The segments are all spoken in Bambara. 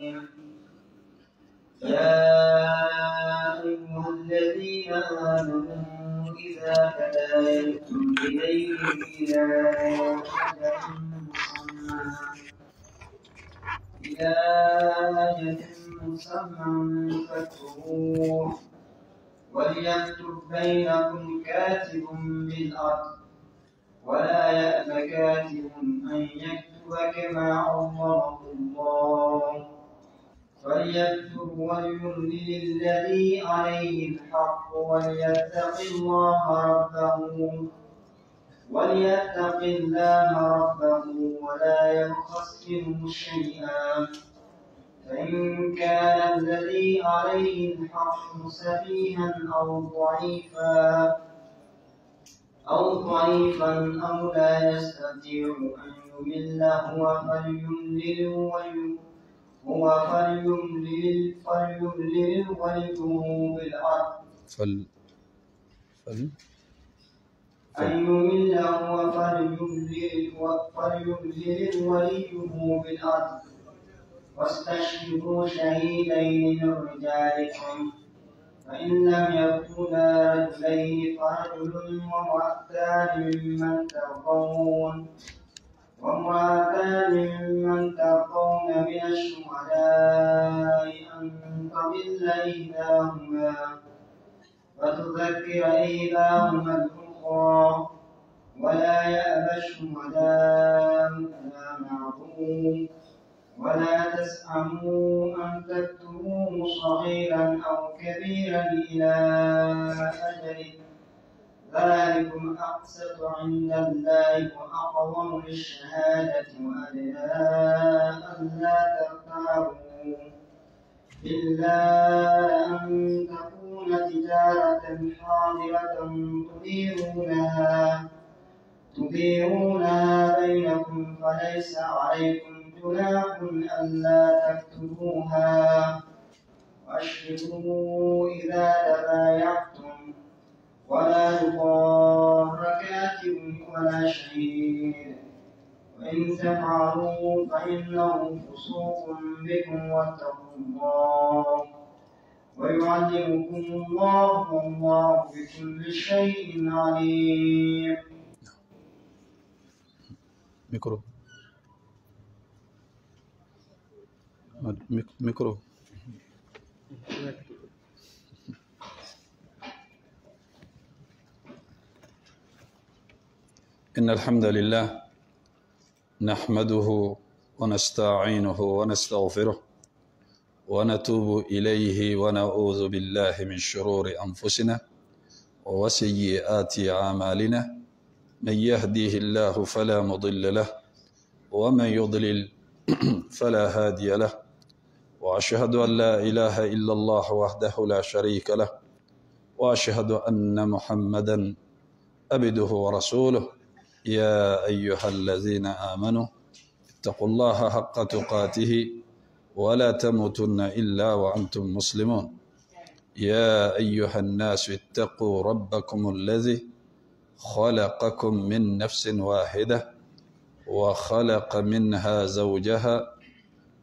يا أيها الذين آمنوا إذا تداينتم بدين إلى أجل مسمى فاكتبوه وليكتب بينكم كاتب بالعدل ولا يأب كاتب أن يكتب كما علمه الله فليكتب وليملل الذي عليه الحق وليتق الله ربه ولا يبخس منه شيئا فإن كان الذي عليه الحق سفيها أو ضعيفا أو لا يستطيع أن يمل فليملل وليه بالعدل أن يمل هو فليملل وليه بالعدل واستشهدوا شهيدين من رجالكم فإن لم يكونا رجلين فرجل وامرأتان ممن ترضون من الشهداء أن تضل إحداهما فتذكر إحداهما الأخرى ولا يأبى الشهداء إذا ما دعوا ولا تسأموا أن تكتبوه صغيرا أو كبيرا إلى أجله ذلكم أقسط عند الله وأقوم للشهادة وأدنى ألا ترتابوا إلا أن تكون تجارة حاضرة تديرونها بينكم فليس عليكم جناح ألا تكتبوها وأشهدوا إذا تبايعتم ولا يضار كاتب ولا شهيد وإن تفعلوا فإنه فسوق بكم واتقوا الله ويعلمكم الله والله بكل شيء عليم. ميكرو إن الحمد لله نحمده ونستعينه ونستغفره ونتوب إليه ونعوذ بالله من شرور أنفسنا وسيئات أعمالنا من يهديه الله فلا مضل له ومن يضلل فلا هادي له وأشهد أن لا إله إلا الله وحده لا شريك له وأشهد أن محمدا عبده ورسوله يا أيها الذين آمنوا اتقوا الله حق تقاته ولا تموتن إلا وأنتم مسلمون يا أيها الناس اتقوا ربكم الذي خلقكم من نفس واحدة وخلق منها زوجها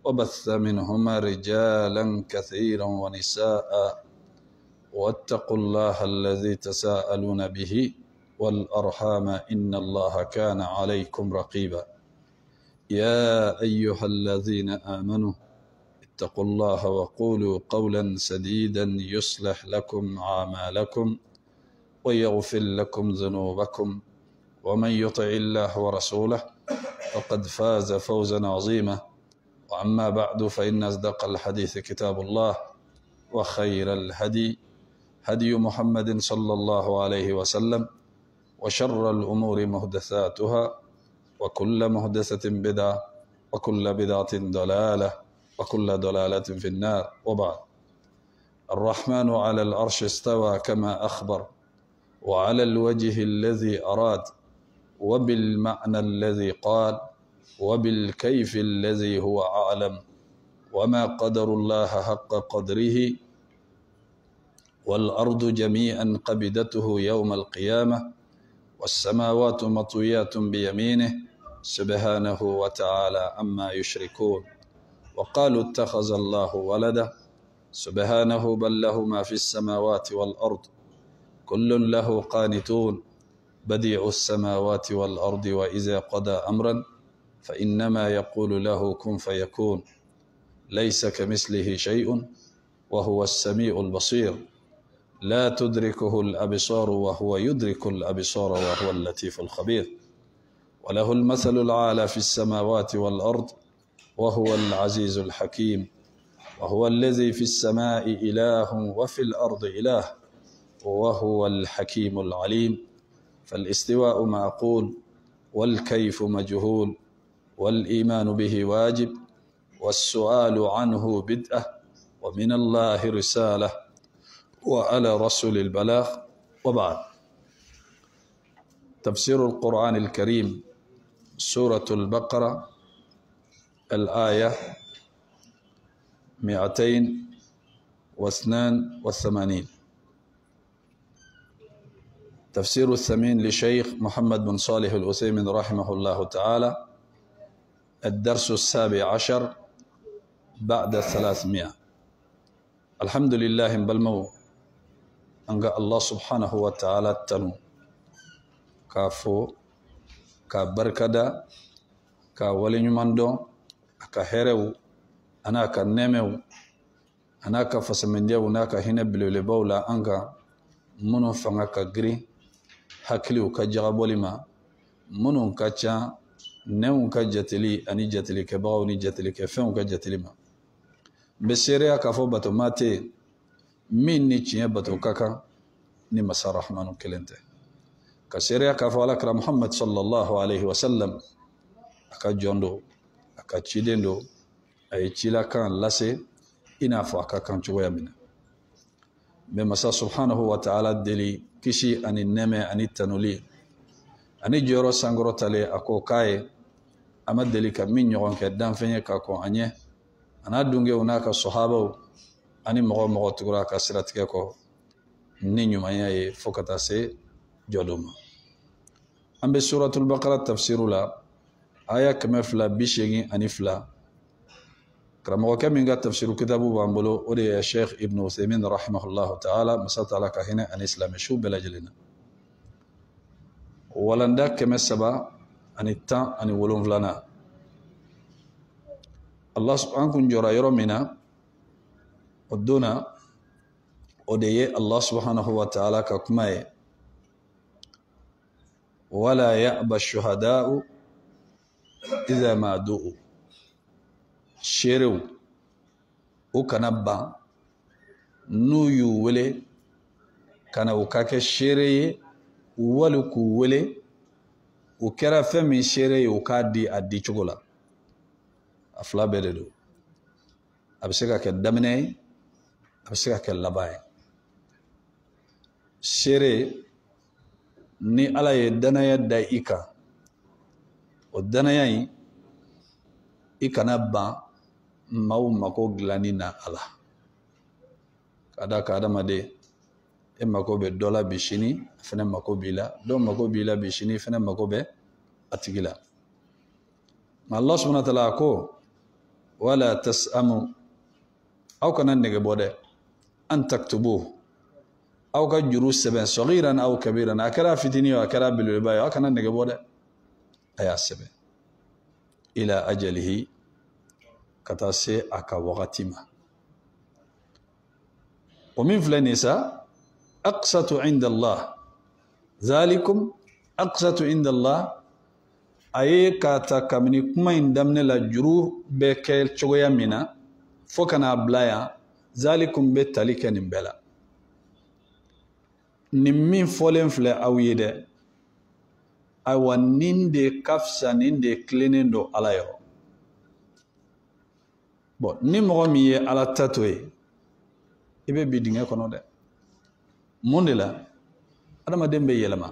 وبث منهما رجالا كثيرا ونساء واتقوا الله الذي تساءلون به والأرحام إن الله كان عليكم رقيبا يا أيها الذين آمنوا اتقوا الله وقولوا قولا سديدا يصلح لكم أعمالكم ويغفر لكم ذنوبكم ومن يطع الله ورسوله فقد فاز فوزا عظيما وأما بعد فإن أصدق الحديث كتاب الله وخير الهدي هدي محمد صلى الله عليه وسلم وشر الأمور محدثاتها وكل محدثة بدعة وكل بدعة ضلالة وكل ضلالة في النار وبعد الرحمن على العرش استوى كما أخبر وعلى الوجه الذي أراد وبالمعنى الذي قال وبالكيف الذي هو أعلم وما قدر الله حق قدره والأرض جميعا قبضته يوم القيامة والسماوات مطويات بيمينه سبحانه وتعالى عما يشركون وقالوا اتخذ الله ولدا سبحانه بل له ما في السماوات والأرض كل له قانتون بديع السماوات والأرض وإذا قضى أمرا فإنما يقول له كن فيكون ليس كمثله شيء وهو السميع البصير لا تدركه الأبصار وهو يدرك الأبصار وهو اللطيف الخبير وله المثل الأعلى في السماوات والأرض وهو العزيز الحكيم وهو الذي في السماء إله وفي الأرض إله وهو الحكيم العليم فالاستواء معقول والكيف مجهول والإيمان به واجب والسؤال عنه بدءة ومن الله رسالة وعلى رسول البلاغ. وبعد، تفسير القرآن الكريم سورة البقرة الآية 282. تفسير الثمين لشيخ محمد بن صالح العثيمين رحمه الله تعالى، الدرس 17 بعد 300. الحمد لله بالمو أنقى الله سبحانه وتعالى تنو كافو كبركدا كولي نماندو كهرو أنا كنمو أنا كفسمنديو ناك هنا بلولبولا أنقى منو فنغا كغري hakiliw ka jagabɔli ma minnu ka ca nɛnw ka jatili ani jatilikɛbagaw ni jatilikɛfɛnw ka jatili ma. n bɛ seereya k'a fɔ batoma tɛ min ni tiɲɛ bato ka kan ni masa rahmanu kelen tɛ, ka seereya k'a fɔ alakira muhammad sallallahu alaihi wasallam a ka jɔn do, a ka ciden do, a ye cilakan lase i n'a fɔ a ka kan cogoya min na. n bɛ masa subhanahu wa ta'ala deli kisi ani nɛmɛ ani tanuli ani jɔyɔrɔ sankɔrɔtale a ko k'a ye a ma deli ka min ɲɔgɔn kɛ danfɛn ye ka kɔn a ɲɛ a n'a dunkew n'a ka sɔhabaw ani mɔgɔ mɔgɔ tugura ka siratigɛ kɔ ni ɲumanya ye fo ka taa se jɔdon ma. an bɛ suratul baqara tafsiru la aya 282. karamɔgɔkɛ min ka tafsiru kitabu b'an bolo o de ye Sheikh Ibn Uthaymin rahimahullahu ta'ala, masa ta'ala ka hinɛ ani silamɛ su bɛɛ lajɛlen na. walanda 317. Allah an kun jɔra yɔrɔ min na o don na o de ye Allah subhanahu wa ta'ala ka kuma ye wala ya'ba shuhada'u idha ma du'u. seerew o kana ban n'u y'u wele kana u ka kɛ seere ye wali k'u wele u kɛra fɛn min seere ye u k'a di a di cogo la. a fila bɛɛ de don, a bɛ se ka kɛ daminɛ ye, a bɛ se ka kɛ laban ye. seere ni Ala ye danaya da i kan, o danaya in i kana ban maaw mako dilanni na a la. ka da ka adamaden e mako bɛ dɔ la bi sini a fana mako b'i la, dɔ mako b'i la bi sini fana mako bɛ a tigi la. nka Allah subhanahu wa ta'ala ko wala tas'amu, aw kana nege bɔ dɛ, an taktubuhu, aw ka juru sɛbɛn sagiran aw kabiran, a kɛra fitini o a kɛra belebeleba ye, aw kana nege bɔ dɛ, a y'a sɛbɛn ila ajalihi, ka taa se a ka wagati ma. o min filɛ nin sa aqsatu inda Allah, zalikum aqsatu inda Allah, a ye k'a ta kabini kuma in daminɛ la juru bɛ kɛ cogoya min na fo ka n'a bila yan, zalikum bɛ tali kɛ nin bɛɛ la. nin min fɔlen filɛ aw ye dɛ, ayiwa nin de ka fisa, nin de tilennen don Ala yɔrɔ. bon ni mɔgɔ min ye Ala ta to ye, i bɛ bi dingɛ kɔnɔ dɛ. mun de la? adamaden bɛ yɛlɛma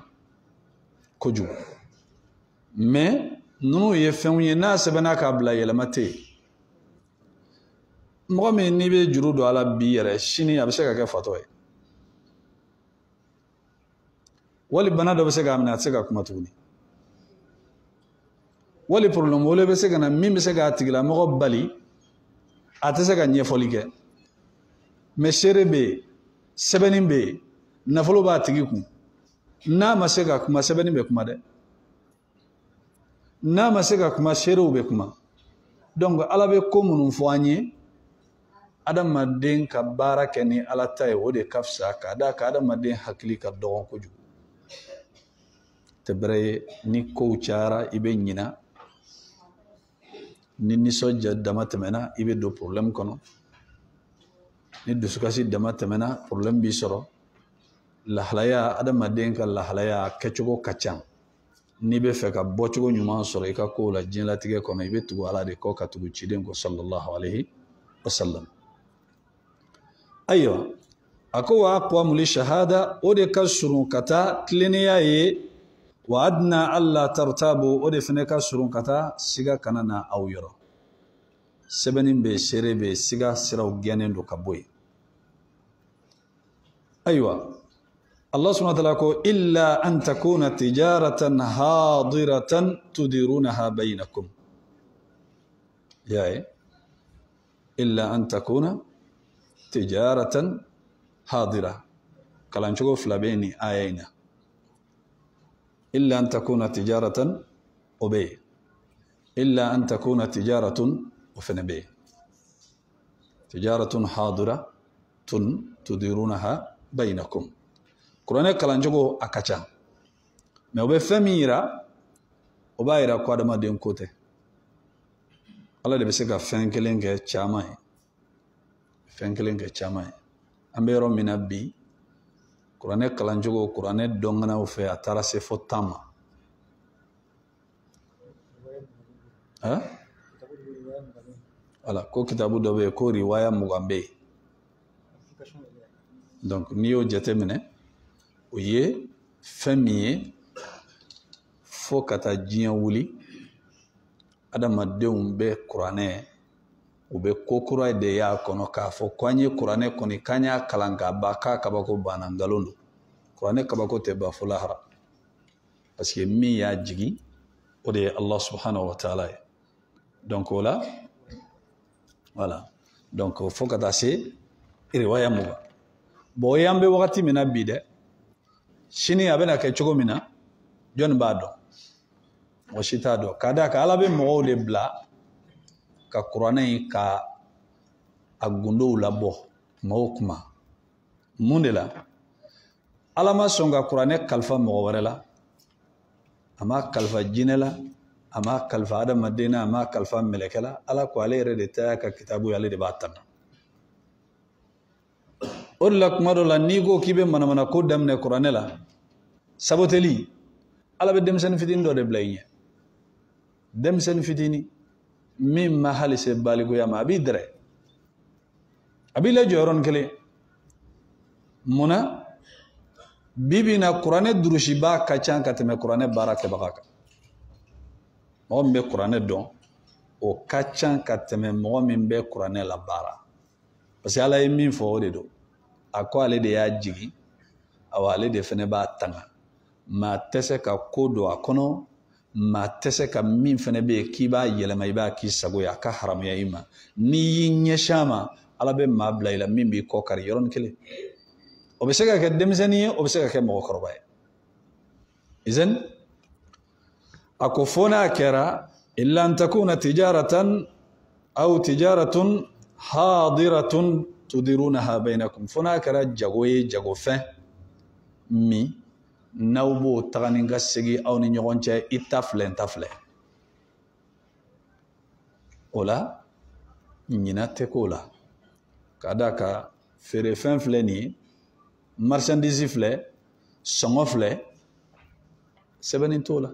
kojugu, mais ninnu ye fɛnw ye n'a sɛbɛnna k'a bila yɛlɛma tɛ yen. mɔgɔ min n'i bɛ juru don a la bi yɛrɛ, sini a bɛ se ka kɛ fatɔ ye, wali bana dɔ bɛ se k'a minɛ a tɛ se ka kuma tuguni, wali problème wele bɛ se ka na min bɛ se k'a tigilamɔgɔ bali a tɛ se ka ɲɛfɔli kɛ mais seere bɛ yen sɛbɛnni bɛ yen nafolo b'a tigi kun n'a ma se ka kuma sɛbɛnni bɛ kuma dɛ n'a ma se ka kuma seerew bɛ kuma donc ala bɛ ko minnu fɔ an ye adamaden ka baara kɛ ni ala ta ye o de ka fisa k'a d'a kan adamaden hakili ka dɔgɔn kojugu tɛ bɛrɛ ye ni kow cayara i bɛ ɲina ni nisɔndiya dama tɛmɛna i bɛ don problème kɔnɔ ni dusukasi dama tɛmɛna problème b'i sɔrɔ lahalaya adamaden ka lahalaya kɛcogo ka ca n'i bɛ fɛ ka bɔcogo ɲuman sɔrɔ i ka kow la diɲɛlatigɛ kɔnɔ i bɛ tugu ala de kɔ ka tugu ciden kɔ sallallahu alaihi wasallam ayiwa a ko wa aqwamul shahada o de ka surun ka taa tilennenya ye wa adna alla tartabu o de fana ka surun ka taa siga kana na aw yɔrɔ sɛbɛnni bɛ seere bɛ siga siraw gɛnnen don ka bɔ yen ayiwa Allah subhanahu wa ta'ala ko illa an takuna tijaratan hadiratan tudirunaha bainakum yae illa an takuna tijaratan hadira kalancogo fila bɛ ni aya in na illa an takuna tijaratan o bɛ yen illa an takuna tijaratun o fana bɛ yen tijaratun hadiratun tudirunaha bainakum kuranɛ kalancogo a ka ca mais o bɛ fɛn min yira o b'a yira ko adamaden ko tɛ ala de bɛ se ka fɛn kelen kɛ caman ye fɛn kelen kɛ caman ye an bɛ yɔrɔ min na bi kuranɛ kalancogo kuranɛ dɔnganaw fɛ a taara se fo 10 ma voilà ko kitabu dɔ bɛ yen ko riwaya 20 bɛ yen donc n'i y'o jateminɛ o ye fɛn min ye fo ka taa diɲɛ wuli adamadenw bɛ kuranɛ u bɛ ko kura de y'a kɔnɔ k'a fɔ ko an ye kuranɛ kɔni k'an y'a kalan k'a ban k'a kabako banna nkalon don kuranɛ kabako tɛ ban fo lahara parce que min y'a jigi o de ye Allah subhanahu wa ta'ala ye donc o la voilà donc fo ka taa se riwaya 20 bon o ye an bɛ wagati min na bi dɛ sini a bɛna kɛ cogo min na jɔnni b'a dɔn mɔgɔ si t'a dɔn ka d'a kan ala bɛ mɔgɔw de bila ka kuranɛ in ka a gundow labɔ kuma o kuma mun de la ala ma sɔn ka kuranɛ kalifa mɔgɔ wɛrɛ la a ma kalifa jinɛ la a ma kalifa adamaden na a ma kalifa mɛlɛkɛ la ala ko ale yɛrɛ de ta y'a ka kitabu ye ale de b'a tanga o de la kuma dɔ la n'i ko k'i bɛ manamana ko daminɛ kuranɛ la saboteli ala bɛ denmisɛnnin fitinin dɔ de bila i ɲɛ denmisɛnnin fitinin min ma hali se balikuya ma a b'i dɛrɛ a b'i lajɔ yɔrɔnin kelen munna bibi na kuranɛ durusiba ka ca ka tɛmɛ kuranɛ baara kɛbaga kan mɔgɔ min bɛ kuranɛ dɔn o ka ca ka tɛmɛ mɔgɔ min bɛ kuranɛ la baara parce que ala ye min fɔ o de don a ko ale de y'a jigi awa ale de fana b'a tanga maa tɛ se ka ko don a kɔnɔ maa tɛ se ka min fana bɛ yen k'i b'a yɛlɛma i b'a k'i sago ye a ka haramuya i ma n'i y'i ɲɛsin a ma ala bɛ maa bila i la min b'i kɔ kari yɔrɔnin kelen o bɛ se ka kɛ denmisɛnnin ye o bɛ se ka kɛ mɔgɔkɔrɔba ye izan a ko fo n'a kɛra illa an takuna tijaratan aw tijaratun hadiratun tudirunaha bainakum fo n'a kɛra jago ye jagofɛn min n'aw b'o taga ni ka segin aw ni ɲɔgɔn cɛ i ta filɛ n ta filɛ o la ɲina tɛ k'o la ka d'a kan feerefɛn filɛ nin ye marchandise filɛ sɔngɔ filɛ sɛbɛnni t'o la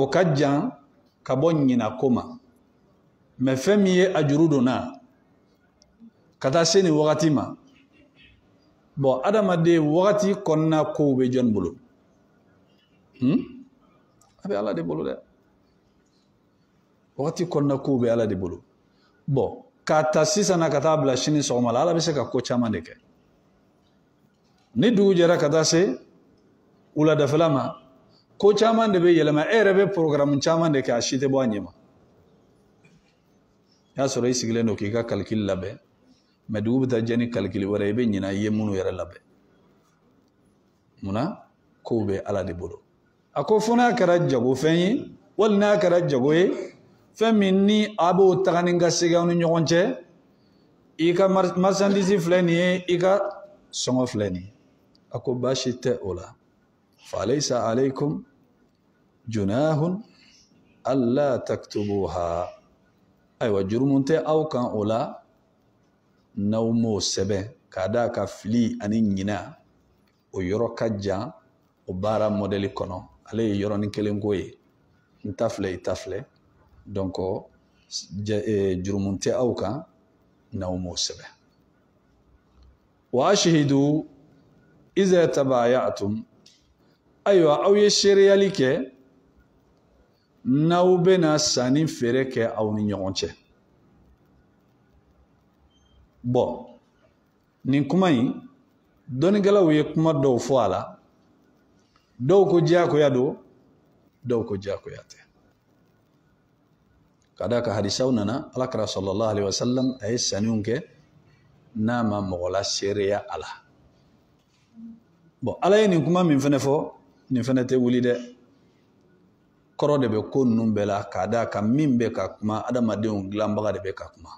o ka jan ka bɔ ɲina ko ma mais fɛn min ye a juru donna ka taa se nin wagati ma bon adamaden wagati kɔnɔna kow bɛ jɔn bolo a bɛ ala de bolo dɛ wagati kɔnɔna kow bɛ ala de bolo bon k'a ta sisan na ka taa bila sini sɔgɔma la ala bɛ se ka ko caman de kɛ ni dugu jɛra ka taa se wuladafɛla ma ko caman de bɛ yɛlɛma e yɛrɛ bɛ programme caman de kɛ a si tɛ bɔ a ɲɛ ma n'a sɔrɔ i sigilen don k'i ka calcul labɛn mais dugu bɛ taa jɛ ni calcul wɛrɛ i bɛ ɲina i ye minnu yɛrɛ labɛn munna kow bɛ Ala de bolo a ko fo n'a kɛra jagofɛn ye wali n'a kɛra jago ye fɛn min ni a b'o taga ni ka segin ni ɲɔgɔn cɛ i ka marchandise filɛ nin ye i ka sɔngɔ filɛ nin ye a ko baasi tɛ o la fa alaysa alaykum junahun alla taktubuha ayiwa jurumu tɛ aw kan o la n'aw m'o sɛbɛn k'a d'a ka fili ani ɲina o yɔrɔ ka jan o baara modèle kɔnɔ ale ye yɔrɔnin kelen ko ye n ta filɛ i ta filɛ donc jurumu tɛ aw kan n'aw m'o sɛbɛn wa ashhidu iza tabayatum ayiwa aw ye seereyali kɛ n'aw bɛna sanni feere kɛ aw ni ɲɔgɔn cɛ bon nin kuma in dɔnnikɛlaw ye kuma dɔw fɔ a la dɔw ko diyagoya don dɔw ko diyagoya tɛ ka d'a kan hadisaw nana alakira sallallahu alaihi wasallam a ye sanniw kɛ n'a ma mɔgɔ la seereya a la bon ala ye nin kuma min fɛnɛ fɔ nin fɛnɛ tɛ wuli dɛ kɔrɔ de bɛ ko ninnu bɛɛ la k'a d'a kan min bɛ ka kuma adamadenw dilanbaga de bɛ ka kuma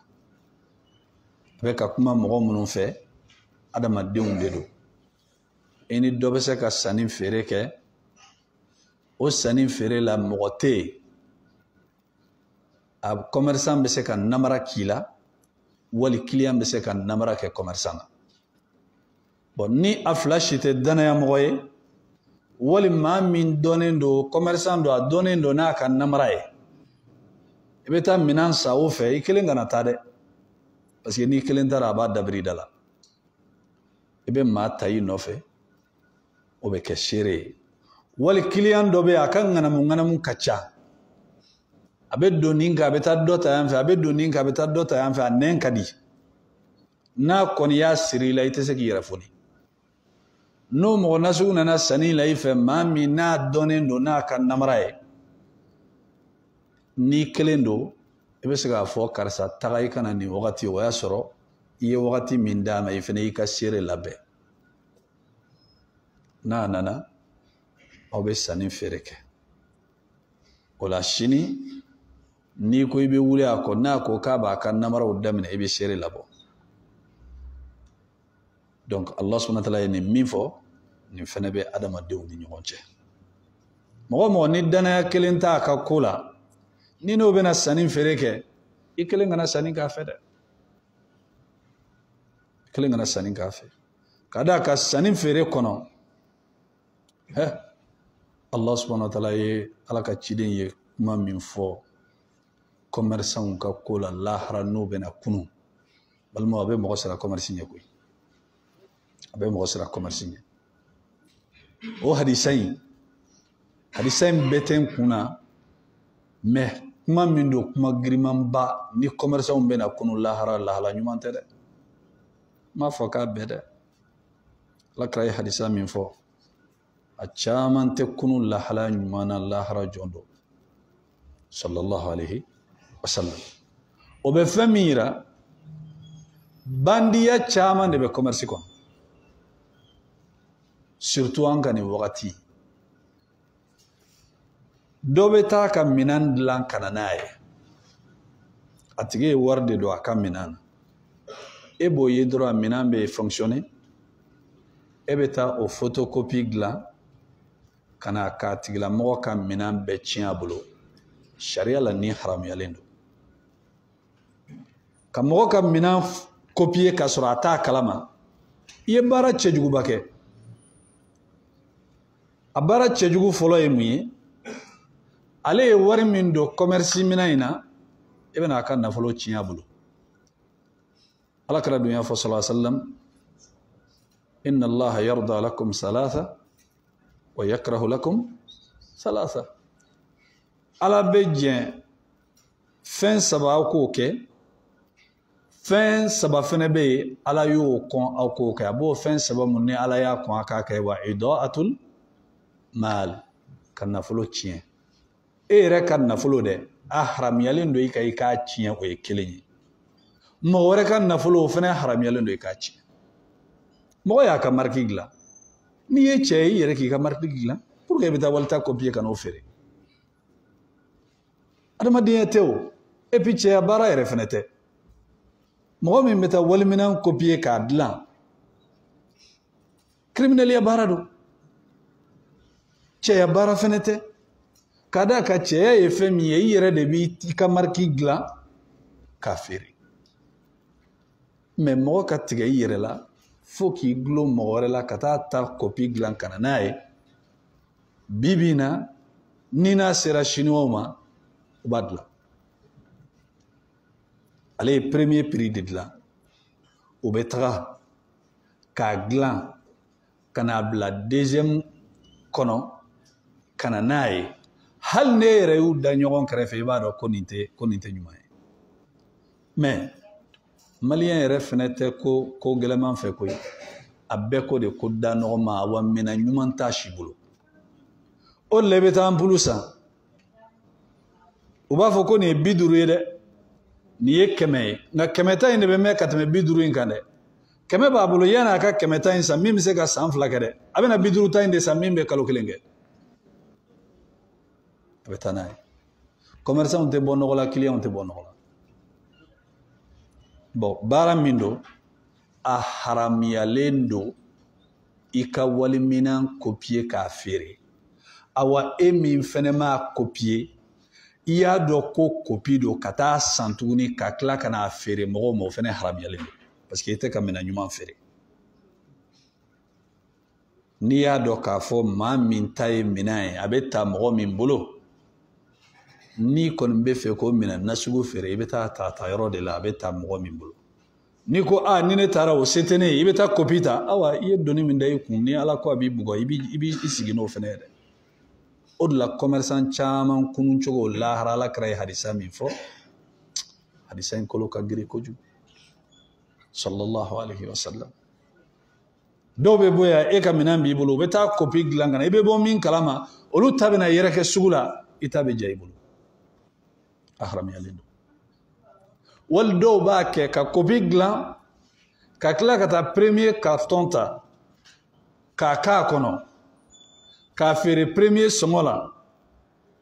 a bɛ ka kuma mɔgɔ minnu fɛ adamadenw de don i ni dɔ bɛ se ka sanni feere kɛ o sanni feere la mɔgɔ tɛ yen a commerçant bɛ se ka namara k'i la wali client bɛ se ka namara kɛ commerçant na bon ni a fila si tɛ danaya mɔgɔ ye wali maa min dɔnnen don commerçant don a dɔnnen don n'a ka namara ye i bɛ taa minɛn san o fɛ i kelen kana taa dɛ parce que n'i kelen taara a b'a dabiri da la i bɛ maa ta i nɔfɛ o bɛ kɛ seere ye wali client dɔ bɛ yen a ka ŋanamu ka ca a bɛ don nin kan a bɛ taa dɔ ta yan fɛ a bɛ don nin kan a bɛ taa dɔ ta yan fɛ a nɛn ka di n'a kɔni y'a siri i la i tɛ se k'i yɛrɛ foni n'o mɔgɔ nasugu nana sanni la i fɛ maa min n'a dɔnnen don n'a ka namara ye n'i kelen don i bɛ se k'a fɔ karisa taga i kana nin wagati o y'a sɔrɔ i ye wagati min d'a ma i fana y'i ka seere labɛn n'a nana aw bɛ sanni feere kɛ o la sini n'i ko i bɛ wuli a kɔ n'a ko k'a b'a ka namaraw daminɛ i bɛ seere labɔ donc Allah subhanahu wa ta'ala ye nin min fɔ nin fana bɛ adamadenw ni ɲɔgɔn cɛ mɔgɔ mɔgɔ ni danaya kelen t'a ka ko la ni n'o bɛna sanni feere kɛ i kelen kana sanni k'a fɛ dɛ i kelen kana sanni k'a fɛ ka d'a kan sanni feere kɔnɔ Allah subhanahu wa ta'ala ye ala ka ciden ye kuma min fɔ commerçants ka ko la lahara n'o bɛna kunu balima a bɛ mɔgɔ sara commerce ɲɛ koyi a bɛ mɔgɔ sara commerce ɲɛ o hadisa in bɛɛ tɛ n kunna mais kuma min don kuma girimanba ni commerçants bɛna kunu lahala ɲuman tɛ dɛ n m'a fɔ k'a bɛɛ dɛ alakira ye hadisa min fɔ a caman tɛ kunu lahala ɲuman na lahara jɔn don sallallahu alaihi wasallam o bɛ fɛn min yira bandiya caman de bɛ commerce kɔnɔ surtout an ka nin wagati dɔ bɛ taa ka minɛn dilan ka na n'a ye a tigi ye wari de don a ka minɛn na e b'o ye dɔrɔn a minɛn bɛ fonctionner e bɛ taa o photocopie dilan ka na k'a tigilamɔgɔ ka minɛn bɛɛ tiɲɛ a bolo sariya la ni haramuyalen don ka mɔgɔ ka minɛn copier ka sɔrɔ a t'a kalama i ye baara cɛjuguba kɛ a baara cɛjugu fɔlɔ ye mun ye ale ye wari min don commerce minɛn in na e bɛna a ka nafolo tiɲɛ a bolo alakira dun y'a fɔ sallallahu alaihi wasallam inna allaha yarda lakum salasa wa yakrahu lakum salasa ala bɛ jɛn fɛn saba aw k'o kɛ fɛn saba fɛnɛ bɛ yen ala y'o kɔn aw k'o kɛ a b'o fɛn saba mun ni ala y'a kɔn a k'a kɛ wa idaatul mal ka nafolo tiɲɛ e yɛrɛ ka nafolo dɛ a haramuyalen don i ka i k'a tiɲɛ o ye kelen ye mɔgɔ wɛrɛ ka nafolo o fana haramuyalen don i k'a ci mɔgɔ y'a ka marque dilan n'i ye cɛ ye i yɛrɛ k'i ka marque dilan pour que i bɛ taa walita copier ka n'o feere adamadenya tɛ o et puis cɛya baara yɛrɛ fana tɛ mɔgɔ min bɛ taa waliminɛn copier k'a dilan criminel baara don cɛya baara fana tɛ ka d'a kan cɛya ye fɛn min ye i yɛrɛ de b'i ka marque dilan k'a feere mais mɔgɔ ka tigɛ i yɛrɛ la fo k'i gulon mɔgɔ wɛrɛ la ka taa ta copie dilan ka na n'a ye bi bi in na ni n'a sera chinois ma u b'a dilan ale ye premier prix de dilan u bɛ taga k'a dilan ka n'a bila deuxième kɔnɔ ka na n'a ye hali ne yɛrɛ y'u da ɲɔgɔn kɛrɛfɛ i b'a dɔn ko nin tɛ ɲuman ye mais maliyɛn yɛrɛ fɛnɛ tɛ ko gɛlɛman fɛ koyi a bɛɛ ko de ko da nɔgɔma wa minɛn ɲuman t'a si bolo o de la i bɛ taa ampulu san u b'a fɔ ko nin ye 50 ye dɛ nin ye 100 ye nka 100 ta in de bɛ mɛn ka tɛmɛ 50 in kan dɛ 100 b'a bolo yanni a ka 100 ta in san min bɛ se ka san 2 kɛ dɛ a bɛna 50 ta in de san min bɛ kalo 1 kɛ a bɛ taa n'a ye commerçant tɛ bɔ nɔgɔ la client tɛ bɔ nɔgɔ la bon baara min don a haramuyalen don i ka waliminɛn copier k'a feere awa e min fɛnɛ m'a copier i y'a dɔn ko copie don ka taa san tuguni ka tila ka n'a feere mɔgɔw ma o fɛnɛ haramuyalen don parce que i tɛ ka minɛn ɲuman feere n'i y'a dɔn k'a fɔ maa min ta ye minɛn ye a bɛ ta mɔgɔ min bolo n'i kɔni bɛ fɛ ko minɛn nasugu feere i bɛ taa ta yɔrɔ de la a bɛ ta mɔgɔ min bolo n'i ko ni ne taara o se tɛ ne ye i bɛ taa copie ta awa i ye donni min da i kun ni ala ko a b'i bugɔ i b'i sigi n'o fɛnɛ ye dɛ o de la commerçant caman kunun cogo lahara ala kɛra ye hadisa min fɔ hadisa in kolo ka girin kojugu sallallahu alaihi wasallam dɔw bɛ bɔ yan e ka minɛn b'i bolo u bɛ taa copie dilan ka na i bɛ bɔ min kalama olu ta bɛna yɛrɛ kɛ sugu la i ta bɛ ja i bolo a haramuyalen don wali dɔw b'a kɛ ka copie dilan ka tila ka taa premier carton ta k'a k'a kɔnɔ k'a feere premier sɔngɔ la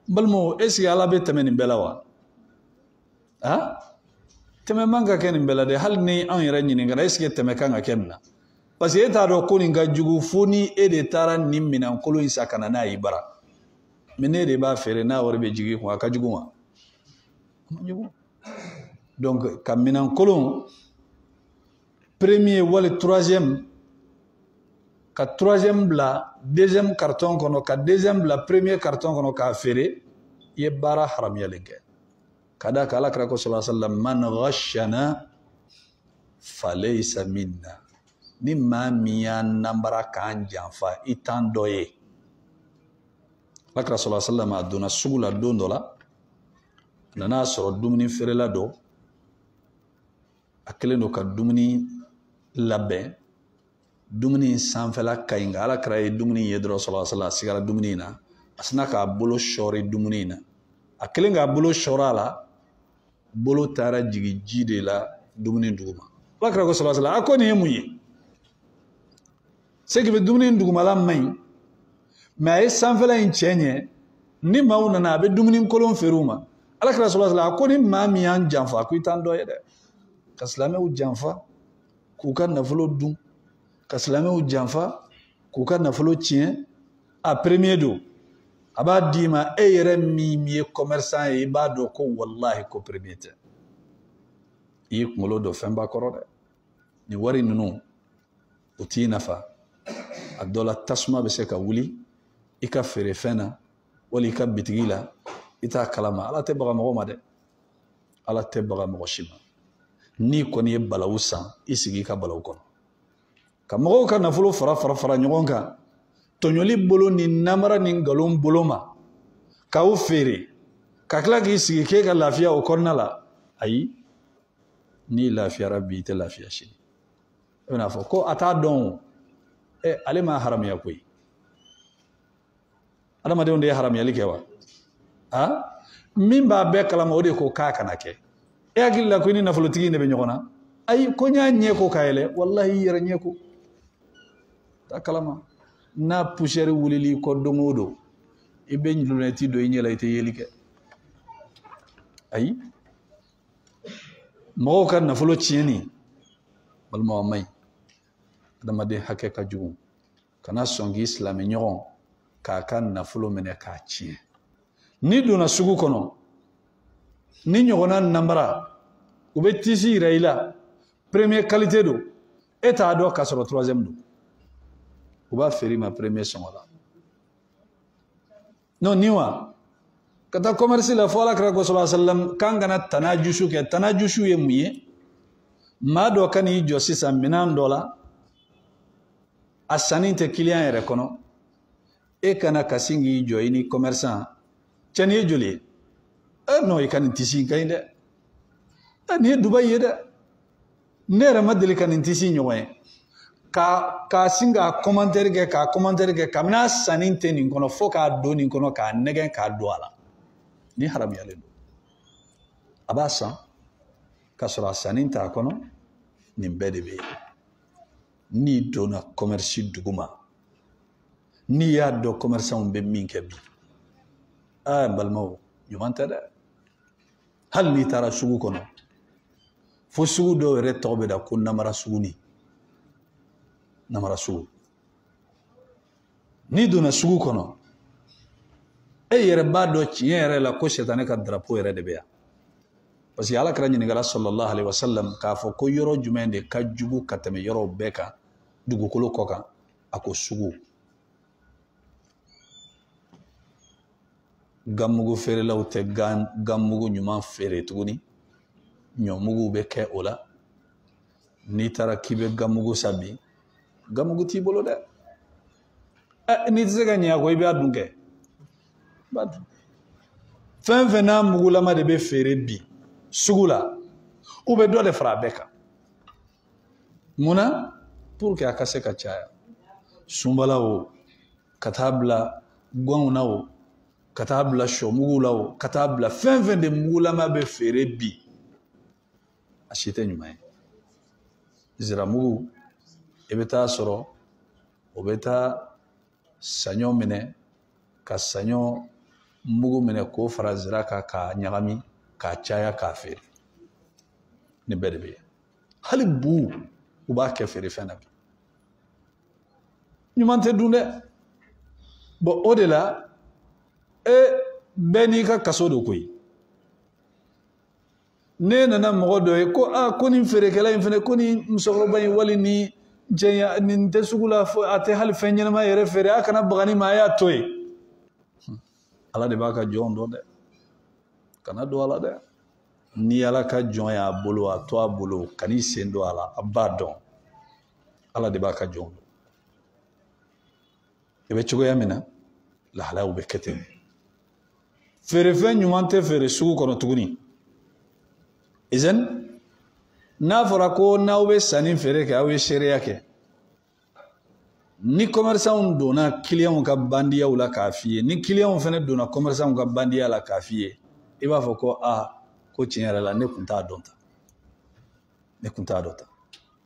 n balimaw est ce que ala bɛ tɛmɛ nin bɛɛ la wa tɛmɛ man ka kɛ nin bɛɛ la dɛ hali ni anw yɛrɛ ɲininkara est ce que tɛmɛ kan ka kɛ nin na parce que e t'a dɔn ko nin ka jugu fo ni e de taara nin minɛnkolon in san ka na n'a y'i bara mais ne de b'a feere n'a wari bɛ jigin kun a ka jugu wa a ma jugu donc ka minɛnkolon premier wali troisième ka troisième bila deuxième carton kɔnɔ ka deuxième bila premier carton kɔnɔ k'a feere i ye baara haramuyalen kɛ ka d'a kan ala kira ko sallallahu alaihi wasallam man ghashana falaysa minna ni maa min y'a namara k'an janfa i t'an dɔ ye ala kira sallallahu alaihi wasallam a donna sugu la don dɔ la a nana sɔrɔ dumuni feerela dɔ a kɛlen don ka dumuni labɛn dumuni sanfɛla ka ɲi nka ala kira ye dumuni ye dɔrɔn sallallahu alaihi wasallam a sigara dumuni in na a sina k'a bolo sɔɔri dumuni in na a kɛlen k'a bolo sɔɔri a la bolo taara jigin ji de la dumuni duguma ala kira ko sallallahu alaihi wasallam a ko nin ye mun ye c'est que dumuni dugumala man ɲi mais a ye sanfɛla in cɛ ɲɛ ni maaw nana a bɛ dumuni kolon feere u ma ala kira sallallahu alaihi wasallam a ko ni maa min y'an janfa ko i t'an dɔ ye dɛ ka silamɛw janfa k'u ka nafolo dun ka silamɛw janfa k'u ka nafolo tiɲɛ a premier don a b'a d'i ma e yɛrɛ min ye commerçant ye i b'a dɔn ko wallahi ko premier tɛ i y'i kunkolo dɔ fɛn b'a kɔrɔ dɛ nin wari ninnu o t'i nafa a dɔ la tasuma bɛ se ka wuli i ka feerefɛn na wali i ka bitigi la i t'a kalama ala tɛ baga mɔgɔ ma dɛ ala tɛ baga mɔgɔ si ma n'i kɔni ye balawu san i sigi i ka balawu kɔnɔ ka mɔgɔw ka nafolo fara ɲɔgɔn kan tɔɲɔli bolo ni namara ni nkalon bolo ma k'aw feere ka tila k'i sigi k'e ka lafiya o kɔnɔna la ayi n'i lafiyara bi i tɛ lafiya sini i bɛna fɔ ko a t'a dɔn ale ma haramuya koyi adamadenw de ye haramuyali kɛ wa min b'a bɛɛ kalama o de ko k'a kana kɛ e hakilla ko ni nafolo tigi ne be nyogona ay ko nya nyeko kayele wallahi yere nyeko ta kalama na poussière wulili ko dongodo e be nyuluneti do nyela ite yelike ay mo kan nafolo tieni bal mo may dama de hakeka jugu kana songi islam nyoron ka kan nafolo mene ka tie ni dona sugu kono ni nyogona nambara ube tisi iraila première qualité do eta do ka soro troisième do uba feri ma premier songola non niwa kata commerce la fola kra ko sallallahu alaihi wasallam kangana tanajushu ye muye ma do kani jo sisa minan dola asaninte client ere kono e kana kasingi jo ini commerçant chani joli no e kan tisi kainde ani Dubai yeda nera madeli kan tisi nyoy ka singa commentaire ke kamna saninte nin kono foka do nin kono ka negen ka doala ni haram yale do abasa kasra saninta kono nin bedebe ni dona commerce duguma ni ya do commerçant be min kebi balmo yumanta da hal ni tara sugu kono fo sugu do re tobe da ko namara sugu ni dona sugu kono e yere bado yere la ko shetane ka drapeau yere de beya parce que ala kra ni ngala sallallahu alaihi wasallam ka fo ko yoro jumende ka jugu katame yoro beka dugu kolo koka ako sugu gamugu fere la ute gamugu nyuma fere tuguni nyomugu beke ola ni tara kibe gamugu sabi gamugu ti bolo de ni tsega nya ko ibe adunke bad fenfena mugula ma de be fere bi sugula ube do de fra beka muna pour que akase ka chaya sumbalawo katabla gwannawo katabla shomugulawo katabla fenfen de mugula ma be fere bi ashite nyumaye zira mugu ebeta soro obeta sanyo mene ka sanyo mugu mene ko fara zira ka nyagami ka chaya ka fere ne bedebe hali bu uba ke fere fenabi nyumante dunde bo odela beni ka kaso do koy ne nana mogodo ko ni fere kala infene ko ni musoro bay wali ni jeya ni tesugula fo ate hal fenyana ma yere fere akana bagani ma ya toy ala de baka jondo de kana do ala de ni ala ka jon ya bolo a to bolo kani sendo ala abadon ala de baka jondo ebe chugo yamina la hala ube kete fere fe nyumante fere sugu kono tuguni izen na fora ko na ube sanin fere ke awe sheria ke ni commerçant dona client ka bandiya wala kafiye ni client fene dona commerçant ka bandiya la kafiye e ba fo ko ko tinyara la ne kunta donta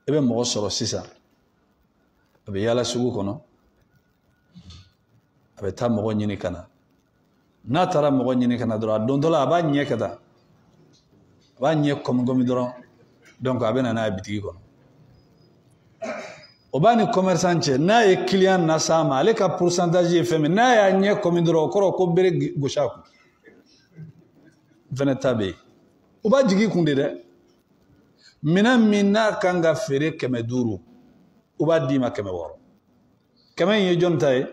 ebe mo soro sisa abe yala sugu kono abe ta mo nyini kana na tara mo nyini kana dora dondola aba nye kada aba nye gomi doro donc abe na bitigi kono obani commerçant che na e client na sama ale ka pourcentage feme na ya nye gomi doro ko bere goshaku venetabe oba jigi kunde de mina kanga fere keme duru oba dima keme woro keme ye jontaye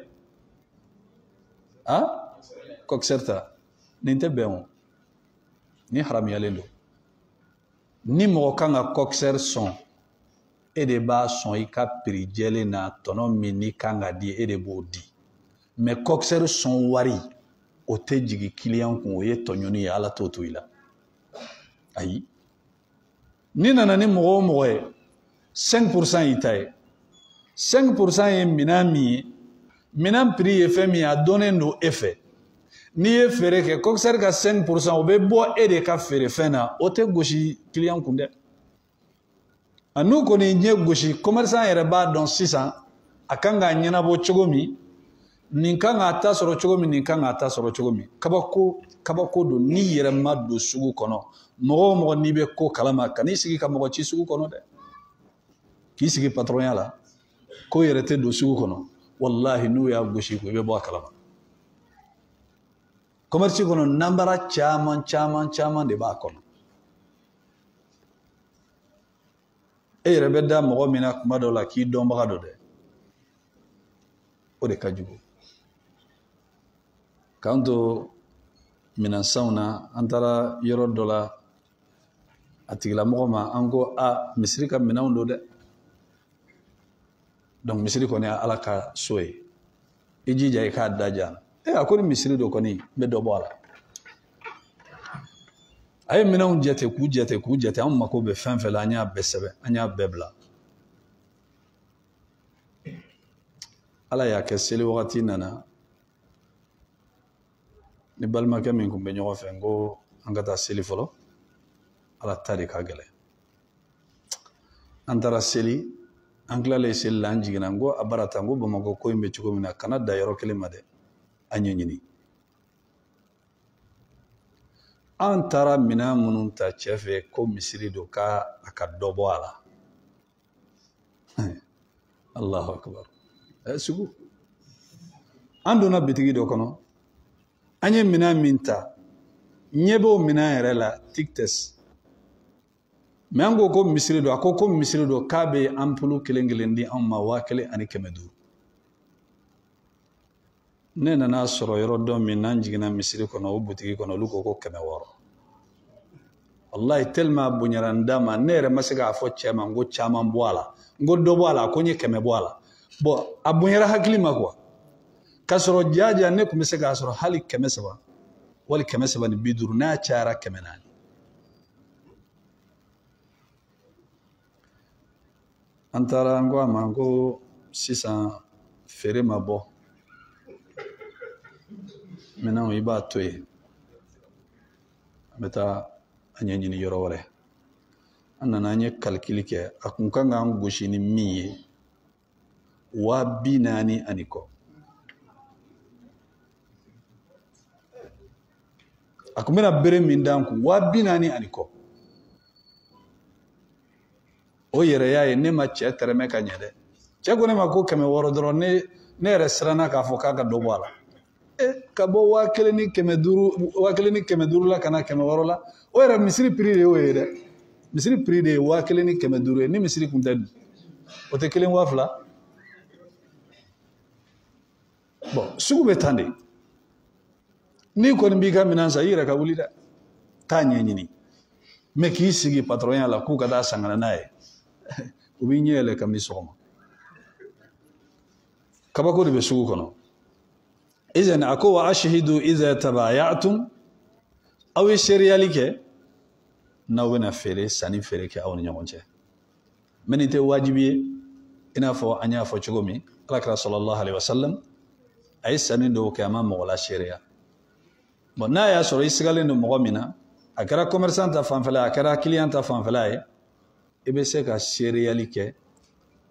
kokserta ninte beon ni haram yalendo ni mo kanga kokser son e de ba son i ka prix jele na tono mini kanga di e de bodi mais kokser son wari o te jigi client ko ye tonyoni ala to ila ayi ni nana ni mo 5% itaye 5% ye minam prix ye fait mi a donné no effet n'i ye feere kɛ commissaire ka 5% o bɛ bɔ e de ka feere fɛn na o tɛ gosi client kun dɛ a n'u kɔni ɲɛ gosi commerçant yɛrɛ b'a dɔn sisan a kan k'a ɲɛnabɔ cogo min nin kan k'a ta sɔrɔ cogo min nin kan k'a ta sɔrɔ cogo min kabako don n'i yɛrɛ ma don sugu kɔnɔ mɔgɔ o mɔgɔ n'i bɛ ko kalama kan'i sigi ka mɔgɔ ci sugu kɔnɔ dɛ k'i sigi patɔrɔnya la ko yɛrɛ tɛ don sugu kɔnɔ wallahi n'u y'a gosi ko i bɛ bɔ a kalama commerce kɔnɔ nanbara caman de b'a kɔnɔ e yɛrɛ bɛ da mɔgɔ min na kuma dɔw la k'i dɔnbaga dɔ dɛ o de ka jugu k'an to minɛnsanw na an taara yɔrɔ dɔ la a tigilamɔgɔ ma an ko a misiri ka minɛnw don dɛ donc misiri kɔni ye ala ka so ye i jija i k'a daja a ko ni misiri do kɔni n bɛ dɔ bɔ a la a ye minɛnw jate k'u jate an mako bɛ fɛn fɛn la an y'a bɛɛ sɛbɛn an y'a bɛɛ bila ala y'a kɛ seli wagati nana ni balimakɛ min kun bɛ ɲɔgɔn fɛ n ko an ka taa seli fɔlɔ ala ta de ka gɛlɛn an taara seli an tilalen seli la an jiginna n ko a bara ta n ko bamakɔ ko in bɛ cogo min na kana da yɔrɔ kelen ma dɛ an ɲɛ ɲini an taara minɛn minnu ta cɛ fɛ ko misiri don k'a ka dɔ bɔ a la Allahu akbar sugu an donna bitigi dɔ kɔnɔ an ye minɛn min ta ɲɛ b'o minɛn yɛrɛ la tictest mais an ko misiri don a ko misiri don k'a bɛ ampulu kelen kelen di an ma 1500 ne nana sɔrɔ yɔrɔ dɔ min n'an jiginna misiri kɔnɔ o butigi kɔnɔ olu ko 600 wallahi tellement bonyara n da ma ne yɛrɛ ma se k'a fɔ cɛ ma n ko caman bɔ a la n ko dɔ bɔ a la ko n ye 100 bɔ a la bon a bonyara hakili ma quoi k'a sɔrɔ jaja ne tun bɛ se k'a sɔrɔ hali 300 wali 350 n'a cayara 400 an taara an ko a ma ko sisan feere ma bɔ minɛnw i b'a to yen an bɛ taa an ɲɛɲini yɔrɔ wɛrɛ an nana an ye calcul kɛ a kun kan k'an gosi ni min ye 40,000 kɔ a kun bɛna bere min d'an kun 40,000 kɔ o yɛrɛ y'a ye ne ma cɛ tɛrɛmɛ ka ɲɛ dɛ cɛ ko ne ma ko 600 dɔrɔn ne yɛrɛ siranna k'a fɔ k'a ka dɔ bɔ a la ka bɔ 1,500 la ka na 600 la o yɛrɛ misiri prix de y'o ye dɛ misiri prix de ye 1,500 ye ni misiri kun tɛ o tɛ 1,200 bon sugu bɛ tan de n'i kɔni b'i ka minɛn san i yɛrɛ ka wuli dɛ taa ɲɛɲini mais k'i sigi patɔrɔnya la k'u ka taa san ka na n'a ye u b'i ɲɛ yɛlɛ kabini sɔgɔma kabako de bɛ sugu kɔnɔ izan a ko wa ashhidu iza tabayatum aw ye seriyali kɛ n'aw bɛna feere sanni feere kɛ aw ni ɲɔgɔn cɛ mais nin tɛ wajibi ye i n'a fɔ an y'a fɔ cogo min alakira sallallahu alaihi wasallam a ye sanni dɔw kɛ a ma mɔgɔ la seereya bon n'a y'a sɔrɔ i sigalen don mɔgɔ min na a kɛra commerçant ta fanfɛla a kɛra client ta fanfɛla ye i bɛ se ka seereyali kɛ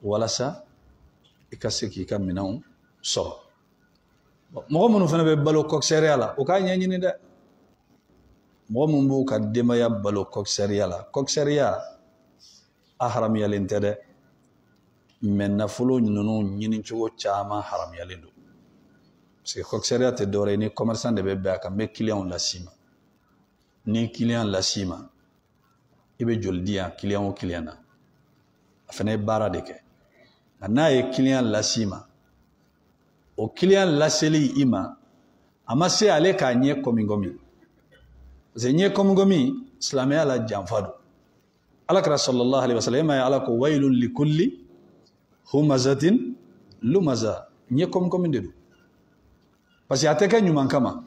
walasa i ka se k'i ka minɛnw sɔrɔ mɔgɔ minnu fana bɛ balo coxeria la o k'a ɲɛɲini dɛ mɔgɔ minnu b'u ka denbaya balo coxeria la coxeria a haramuyalen tɛ dɛ mais nafolo ninnu ɲini cogo caman haramuyalen don parce que coxeria tɛ dɔwɛrɛ ye ni commerçant de bɛ bɛn a kan n bɛ client las'i ma ni client las'i ma i bɛ joli di yan client o client na a fana ye baara de kɛ nka n'a ye client las'i ma o client laseli i ma a ma se ale k'a ɲɛ kɔmi parce que ɲɛ kɔmi silamɛya la janfa don alakira sallallahu alaihi wasallam ma ye ala ko wailun likulli humazatin lumaza ɲɛ kɔmi de don parce que a tɛ kɛ ɲuman kama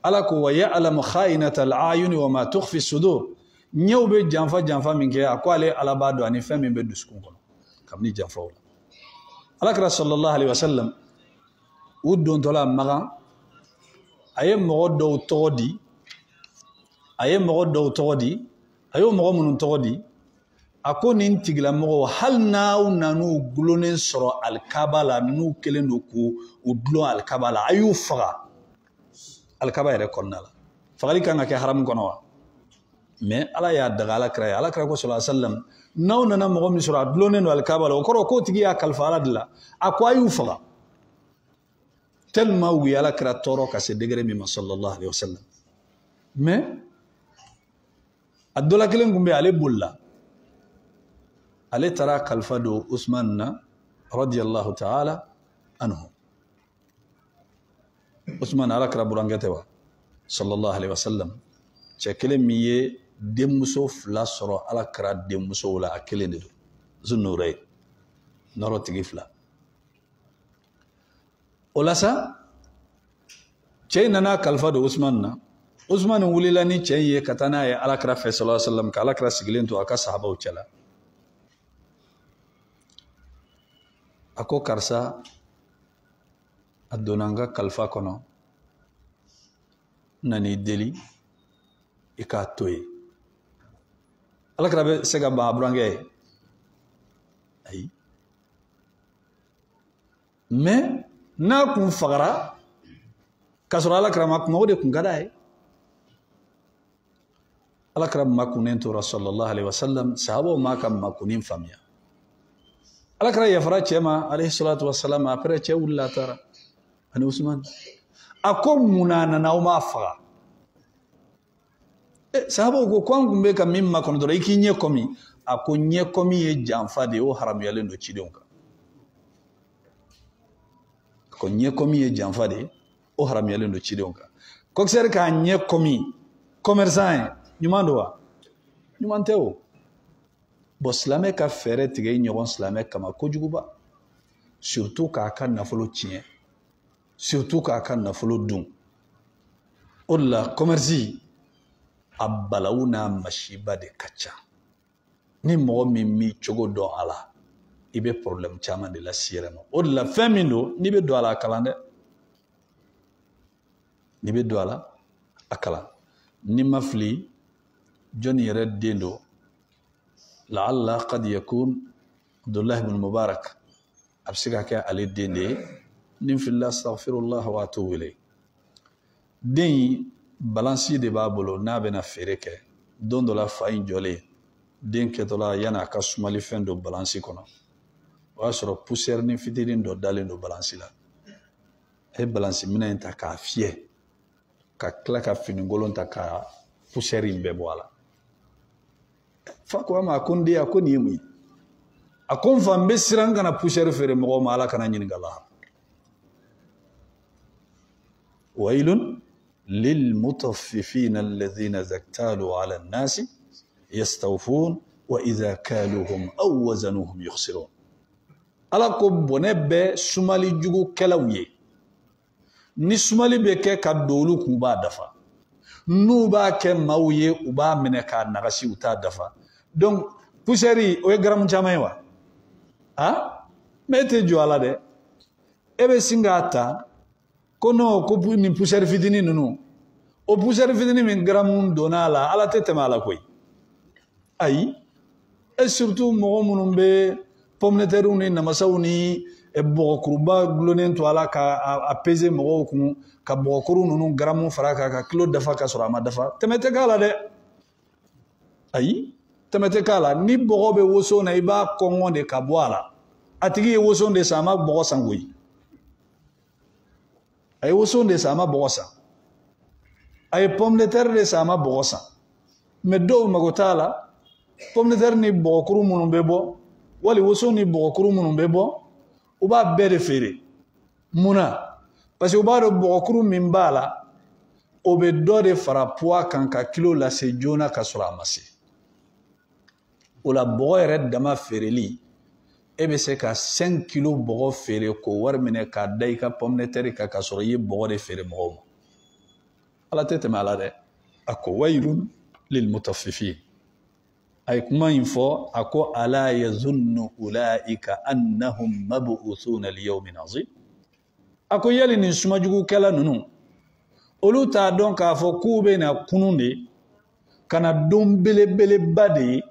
ala ko wa ya'lamu kha'inatal a'yuni wa ma tukhfi sudur ɲɛw bɛ janfa min kɛ a ko ale ala b'a dɔn ani fɛn min bɛ dusukun kɔnɔ kabini janfaw la alakira sallallahu alaihi wasallam u dontɔla magan aye mo do todi aye mo do todi ayo mo mun todi ako nin tigla mo hal naaw nanu glonen soro al kabala nu kelen do ko udlo al kabala ayu faga al kabaire konnala fagali kan ka haram kono wa mais ala ya daga ala kra ko sallallahu alaihi wasallam naw nana mo mi soro adlonen al kabala ko tigi ya kalfala dilla ako ayu faga tellement wi ala kra toro ka se degré mi sallallahu alaihi wasallam mais adola kelen gumbe ale bulla ale tara kalfado Usman na radiyallahu ta'ala anhu Usman ala kra burangete wa sallallahu alaihi wasallam chekele miye demuso fla soro ala kra demuso la akele ne zunure noro tigifla olasa nana kalfado Usman na Usman wulilani cheye katana ya ala kra sallallahu alaihi wasallam ka ala kra sigilentu aka sahaba uchala ako karsa adonanga kalfa kono nani deli ikatoy ala krabe sega ba brange ay mais na kun fagara kasura ala krama kuma de kun gadaay ala kram makunen to sallallahu alaihi wasallam sahabo makam makunin famia ala kra yafra chema alayhi salatu wassalam après che ulla tara ani Usman akom munana na uma fa sahabo go kwangu mbeka mimma kono do iki nye komi akonye komi ye janfa de o haram yale ndo chidonka konye komi ye janfa de o haram yale ndo chidonka kokser ka nye komi commerçant nyumandoa nyumanteo bo slame ka fere tige nyogon slame kama kojuguba surtout ka kan nafolo tien surtout ka kan nafolo dun olla commerce abalauna mashiba de kacha ni mo mi chogo do ala ibe problem chama de la sierra no olla femino ni be do ala kalande ni be do ala akala ni mafli joni red dendo لعل قد يكون عبد الله بن مبارك أبسكك على الدين نم في الله استغفر الله واتوب إليه دين بالانسي دي بابلو نابنا فيريكه دون دولا فاين جولي دين كتولا يانا كاسمالي فين دو بالانسي كنا واسرو بوسير نم فيتين دو دالين دو بالانسي لا هي بالانسي منا انتا كافيه كاكلا كافينغولو انتا كا بوسيرين بيبوالا fako ama akundi akoni yemi akon fambe siranga na pusher fere mo mala kana nyin ngala wailun lil mutaffifin alladhina zaktalu ala an-nas yastawfun wa idha kaluhum aw wazanuhum yukhsirun ala ko bonebe sumali jugu kelawye ni sumali be ke ka dolu ku ba dafa nu ba ke mawye uba mene ka nagasi uta dafa donc pousseri o gram chamaewa ha mete joala de ebe singata kono ko ni pousseri fitini nunu o pousseri fitini min gramun donala ala tete mala koy ay et surtout mo munumbe pomme de terre ni namasawni e bokurba glonen to ala ka apaiser mo ko ka bokuru nunu gramun faraka ka kilo dafa ka sura ma dafa temete kala de ay temete kala ni bogo be woso na iba kongo de kabwala atigi woso de sama bogo sangui ay woso de sama bogo sa ay pomme de terre de sama bogo sa me do magotala pomme de terre ni bogo kuru munun bebo wali woso ni bogo kuru munun bebo uba bere fere muna parce uba do bogo kuru mimbala obe do de fara poa kan ka kilo la se jona ka sura amasi ola bogo yɛrɛ dama feereli e bɛ se ka 5 kilo bogo feere ko wari minɛ ka da i ka pomme de terre ka sɔrɔ i ye bogo de feere mɔgɔw ma ala tɛ tɛmɛ ala dɛ a ko waylun lil mutaffifin a ye kuma in fɔ a ko ala yazunnu ulaika annahum mab'uthuna li yawmin azim a ko yali nin sumajugukɛla ninnu olu t'a dɔn k'a fɔ k'u bɛ na kunun de ka na don belebeleba de ye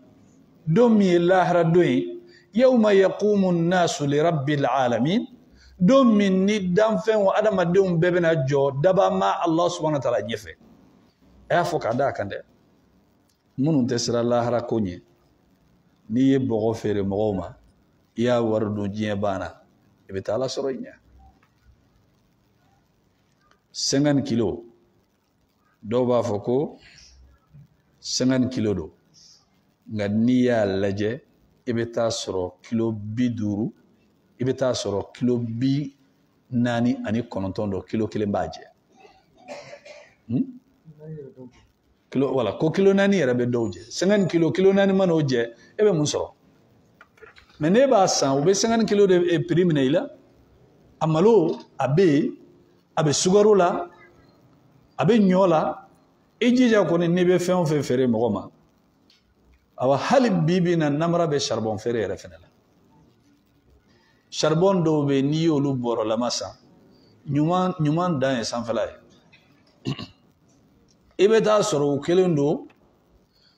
don min ye lahara don ye yawma yaqumu nnasu li rabbil alamin don min ni danfɛn wa adamadenw bɛɛ bɛna jɔ daba ma Allah subhanahu wa ta'ala ɲɛfɛ a y'a fɔ k'a d'a kan dɛ minnu tɛ siran lahara ko ɲɛ n'i ye bɔgɔ feere mɔgɔw ma i y'a wari don diɲɛ banna i bɛ taa Ala sɔrɔ i ɲɛ 50 kilos dɔw b'a fɔ ko 50 kilos don nka n'i y'a lajɛ i bɛ taa sɔrɔ kilo 50 i bɛ taa sɔrɔ kilo 49 don kilo 1 b'a jɛ kilo wala ko kilo 4 yɛrɛ bɛ dɔw jɛ 50 kilos kilo 4 mana o jɛ e bɛ mun sɔrɔ mais ne b'a san u bɛ 50 kilos de prix minɛ i la a malo a bɛ yen a bɛ sukaro la a bɛ ɲɔ la i jija kɔni n'i bɛ fɛn o fɛn feere mɔgɔ ma awa hali bibi na namara bɛ charbon feere yɛrɛ fɛnɛ la charbon dɔw bɛ n'i y'olu bɔrɔlama san ɲuman dan ye sanfɛla ye i bɛ taa sɔrɔ u kelen don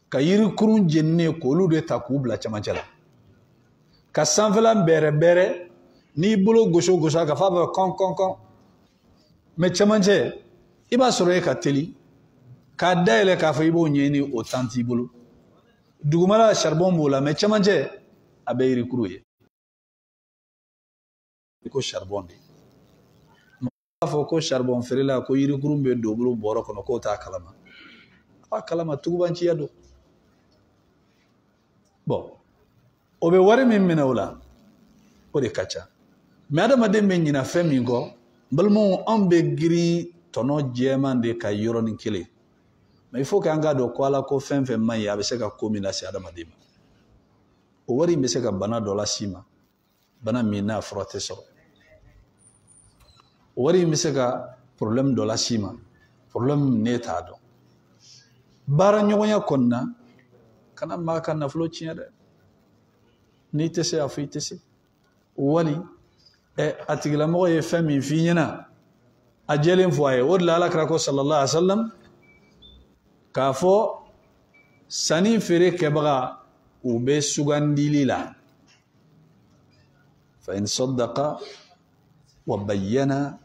ka yirikurun jeninen k'olu de ta k'u bila cɛmancɛ la ka sanfɛla bɛrɛ n'i bolo goso ka f'a bɛ kɔn mais cɛmancɛ i b'a sɔrɔ e ka teli k'a dayɛlɛ k'a fɔ i b'o ɲɛɲini o temps t'i bolo dugumala charbon b'o la mais cɛmancɛ a bɛ yirikuru ye i ko charbon de b'a fɔ ko charbon feerela ko yirikurun bɛ don bolo bɔrɔ kɔnɔ k'o t'a kalama a b'a kalama tugubanciya don bon o bɛ wari min minɛ o la o de ka ca mais adamaden bɛ ɲina fɛn min kɔ balimaw an bɛ girin tɔnɔ jɛman de ka yɔrɔnin kelen mais il faut que an k'a dɔn ko Ala ko fɛn fɛn man ɲi a bɛ se ka ko min lase adamaden ma o wari in bɛ se ka bana dɔ las'i ma bana min n'a fura tɛ sɔrɔ o wari in bɛ se ka problème dɔ las'i ma problème min ne t'a dɔn baara ɲɔgɔnya kɔnɔna kana maa ka nafolo tiɲɛ dɛ n'i tɛ se a fɔ i tɛ se wali a tigilamɔgɔ ye fɛn min f'i ɲɛna a jɛlen fɔ a ye o de la Alakira ko sallallahu alaihi wa sallam k'a fɔ sanni feere kɛbaga u bɛ sugandili la fa in saddaqa wa bayyana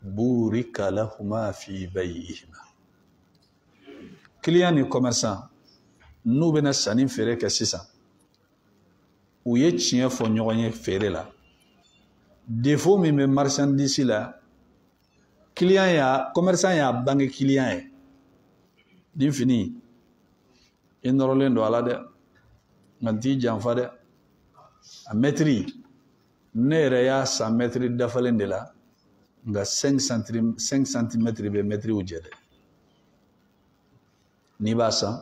burika lahuma fi bay'ihima client ni commerçant n'u bɛna sanni feere kɛ sisan u ye tiɲɛ fɔ ɲɔgɔn ye feere la défaut min bɛ marchandise la commerçant y'a bange client ye nin fini i nɔrɔlen don a la dɛ nka n t'i janfa dɛ a mètre ne yɛrɛ y'a san mètre dafalen de la nka 5 centimètres bɛ mètre jɛ dɛ n'i b'a san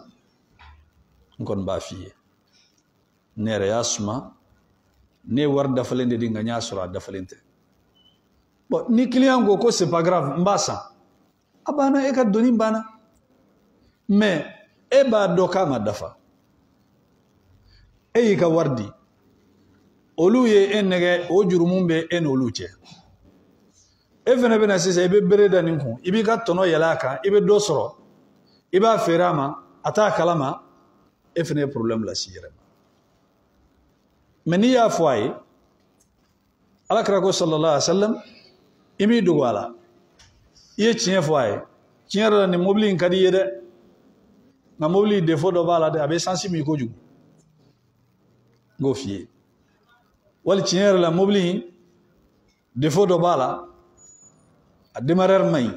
n kɔni b'a f'i ye ne yɛrɛ y'a suma ne ye wari dafalen de di nka n y'a sɔrɔ a dafalen tɛ bon ni client ko c'est pas grave n b'a san a banna e ka doni banna mais e b'a dɔn k'a ma dafa e y'i ka wari di olu ye e nɛgɛ o jurumu bɛ e n'olu cɛ e fɛnɛ bɛna sisan i bɛ bere da nin kun i b'i ka tɔnɔ yɛlɛ a kan i bɛ dɔ sɔrɔ i b'a feere a ma a t'a kalama e fɛnɛ ye problème las'i yɛrɛ ma mais n'i y'a fɔ a ye Alakira ko sallallahu alaihi wa sallam i m'i dogo a la i ye tiɲɛ fɔ a ye tiɲɛ yɛrɛ la nin mobili in ka di i ye dɛ nka mobili défaut dɔ b'a la dɛ a bɛ essence min kojugu n k'o f'i ye wali tiɲɛ yɛrɛ la mobili in défaut dɔ b'a la a démarreur man ɲi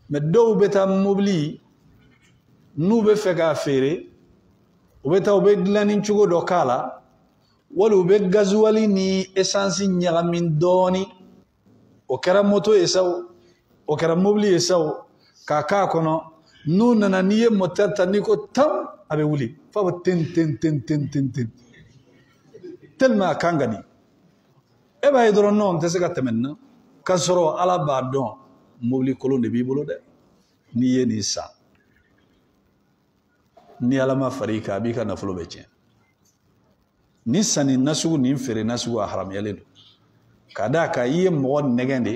mais dɔw bɛ taa mobili n'u bɛ fɛ k'a feere u bɛ taa u bɛ dilanni cogo dɔ k'a la wali u bɛ gasoil ni essence ɲagami dɔɔni o kɛra moto ye sa o kɛra mobili ye sa k'a k'a kɔnɔ n'u nana n'i ye moteur ta n'i ko tam a bɛ wuli f'a bɛ ten tellement a kan ka di e b'a ye dɔrɔn non n tɛ se ka tɛmɛ nin na k'a sɔrɔ Ala b'a dɔn mobili kolon de b'i bolo dɛ n'i ye nin san ni Ala ma far'i kan a b'i ka nafolo bɛ tiɲɛ ni sanni nasugu ni feere nasugu a haramuyalen don k'a d'a kan i ye mɔgɔ nɛgɛn de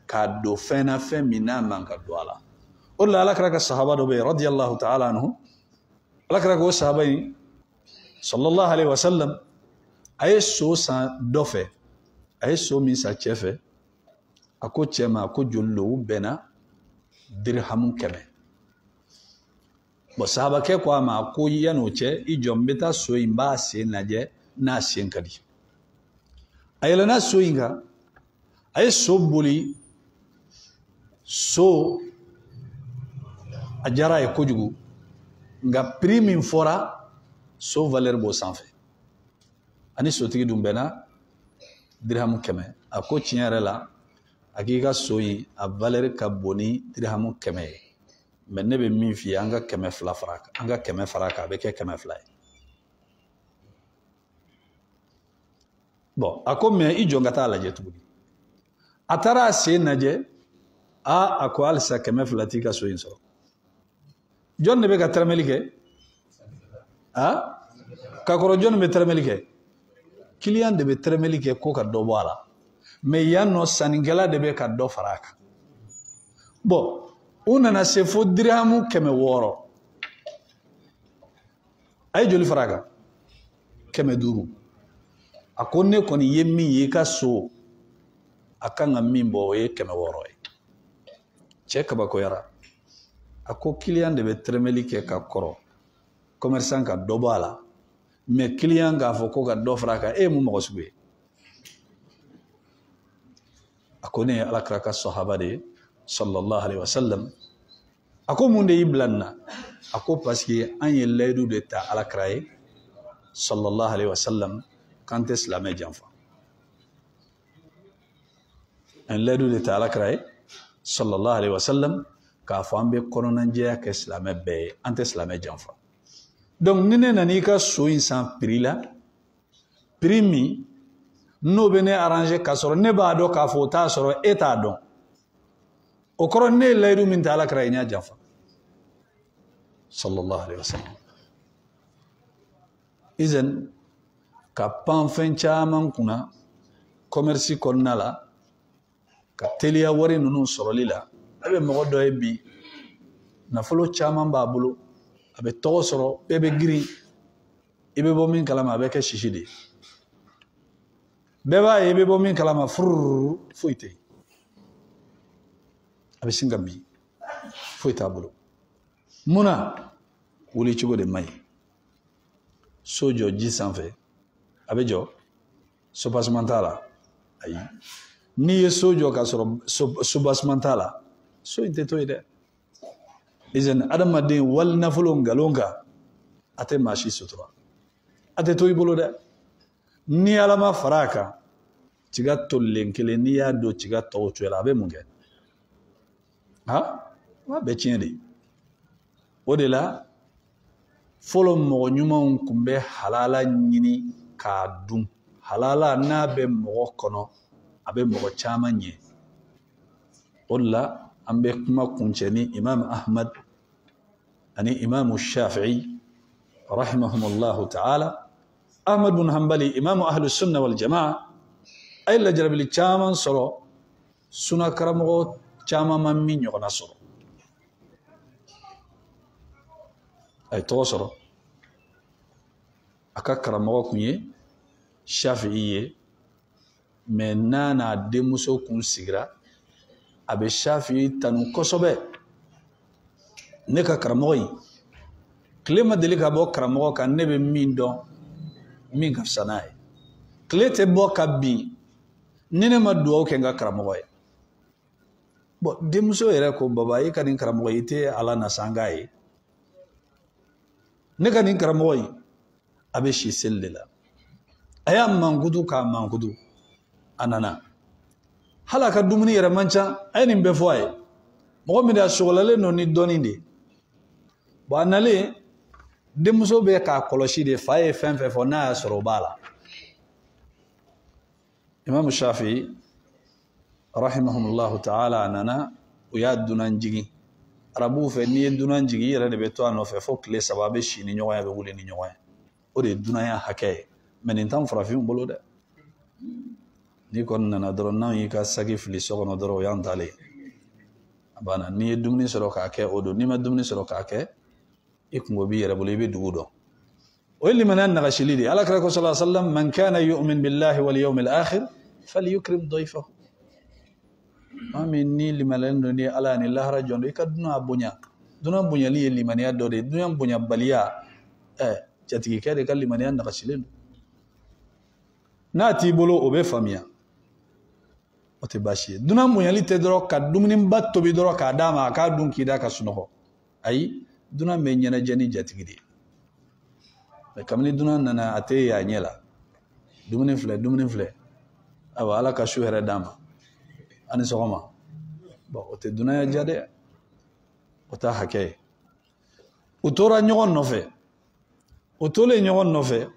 k'a don fɛn na fɛn min n'a man ka don a la o de la Ala kira ka sahaba dɔ bɛ yen radiyallahu ta'ala anhu Ala kira ko sahaba in sallallahu alaihi wasallam a ye so san dɔ fɛ a ye so min san cɛ fɛ a ko cɛ ma ko joli lo u bɛnna dirhamu 100 bon sahabakɛ ko a ma ko yan'o cɛ i jɔ n bɛ taa so in b'a sen lajɛ n'a sen ka di a yɛlɛnna so in kan a ye so boli so a diyara a ye kojugu nka prix min fɔra so valeur b'o sanfɛ ani sotigi dun bɛnna dirhamu 100 a ko tiɲɛ yɛrɛ la a k'i ka so in a valeur ka bon ni dirhamu 100 ye mais ne bɛ min f'i ye an ka 200 fara a kan an ka 100 fara a kan a bɛ kɛ 200 ye bon a ko mais i jɔ n ka taa lajɛ tuguni a taara a sen lajɛ a ko halisa 200 t'i ka so in sɔrɔ jɔn de bɛ ka tɛrɛmɛli kɛ ka kɔrɔ jɔn bɛ tɛrɛmɛli kɛ client de bɛ tɛrɛmɛli kɛ ko ka dɔ bɔ a la mais yan nɔ sannikɛla de bɛ ka dɔ fara a kan bon u nana se fo dirhamu 600 a ye joli fara a kan 500 a ko ne kɔni ye min ye i ka so a kan ka min bɔ o ye 600 ye cɛ kabakoyara a ko client de bɛ tɛrɛmɛli kɛ ka kɔrɔ commerçant ka dɔ bɔ a la mais client k'a fɔ ko ka dɔ fara a kan e ye mun mɔgɔ sugu ye a ko ne ye Ala kira ka sahaba de ye sallallahu alaihi wasallam a ko mun de y'i bila nin na a ko parce que an ye layidu de ta Ala kira ye sallallahu alaihi wasallam k'an tɛ silamɛ janfa an layidu de ta Ala kira ye sallallahu alaihi wasallam k'a fɔ an bɛ kɔnɔnajɛya kɛ silamɛ bɛɛ ye an tɛ silamɛ janfa donc ni ne nana i ka so in san prix la prix min n'o bɛ ne arranger k'a sɔrɔ ne b'a dɔn k'a fɔ o t'a sɔrɔ e t'a dɔn o kɔrɔ ne ye layidu min ta Ala kira ye n y'a janfa sallallahu alaihi wasallam izan ka pan fɛn caman kunna commerce kɔnɔna la ka teliya wari ninnu sɔrɔli la a bɛ mɔgɔ dɔ ye bi nafolo caman b'a bolo a bɛ tɔgɔ sɔrɔ bɛɛ bɛ girin i bɛ bɔ min kalama a bɛ kɛ sisi de ye bɛɛ b'a ye i bɛ bɔ min kalama fururu foyi tɛ yen a bɛ sin ka bin foyi t'a bolo munna wuli cogo de man ɲi so jɔ ji sanfɛ a bɛ jɔ sopaseman t'a la ayi n'i ye so jɔ k'a sɔrɔ sopaseman t'a la so in tɛ to ye dɛ izan adamaden wali nafolo nkalon kan a tɛ maa si sutura a tɛ to i bolo dɛ ni Ala ma fara a kan tiga tolilen kelen n'i y'a don tiga tɔw cogoya la a bɛ mun kɛ a bɛ tiɲɛ de o de la fɔlɔ mɔgɔ ɲumanw tun bɛ halala ɲini k'a dun halala n'a bɛ mɔgɔ kɔnɔ a bɛ mɔgɔ caman ɲɛ o de la an bɛ kuma kuncɛ ni Imam Ahmad ani Imam Shafi'i rahimahumullahu ta'ala Ahmad bin Hanbali Imam Ahlus Sunna wal Jama'a ay la jarabili caman sɔrɔ suna karamɔgɔ caman ma min ɲɔgɔnna sɔrɔ a ye tɔgɔ sɔrɔ a ka karamɔgɔ kun ye Shafi'i ye mais n'a denmuso kun sigira a bɛ Shafi'i tanu kosɛbɛ ne ka karamɔgɔ in tile ma deli ka bɔ karamɔgɔ kan ne bɛ min dɔn min ka fisa n'a ye tile tɛ bɔ ka bin ni ne ma dugawu kɛ n ka karamɔgɔ ye bon denmuso yɛrɛ ko baba e ka nin karamɔgɔ i tɛ Ala nasanga ye ne ka nin karamɔgɔ in a bɛ si seli de la a y'a mankutu k'a mankutu a nana hali a ka dumuni yɛrɛ man ca a ye nin bɛɛ fɔ a ye mɔgɔ min de a sɔgɔlalen don ni dɔɔnin de bon a nalen denmuso bɛ k'a kɔlɔsi de fa ye fɛn fɛn fɔ n'a y'a sɔrɔ o b'a la Imam Shafi'i rahimahumullahu ta'ala a nana u y'a dunan jigin arabuw fɛ n'i ye dunan jigin i yɛrɛ de bɛ to a nɔfɛ fo tile 3 a bɛ si ni ɲɔgɔn ye a bɛ wuli ni ɲɔgɔn ye o de ye dunanya hakɛ ye mais nin t'an farafinw bolo dɛ ni kon nana doro nan yi ka sagi fili sokono doro yan tale abana ni dumni soro ka ke odo ni ma dumni soro ka ke ikungo bi yere bolo ibe dugudo o liman an nagashilidi ala kara ko sallallahu alaihi wasallam man kana yu'min billahi wal yawmil akhir falyukrim dayfahu amin ni liman ni ala ni lahara jondo ikaduna bunya duna bunya li liman ya dode duna bunya baliya jatigi kede kal liman ya nagashilin na ti bolo obe famia ote bashi duna bunya li te doro ka dumni batto bi doro ka dama ka dun kida ka sunoho ay duna me nyana jani jatigi di kamni duna nana ate ya nyela dumni fle awa ala ka shu here dama ani sogoma bo ote duna ya jade ota hake utora nyogon nofe otole nyogon nofe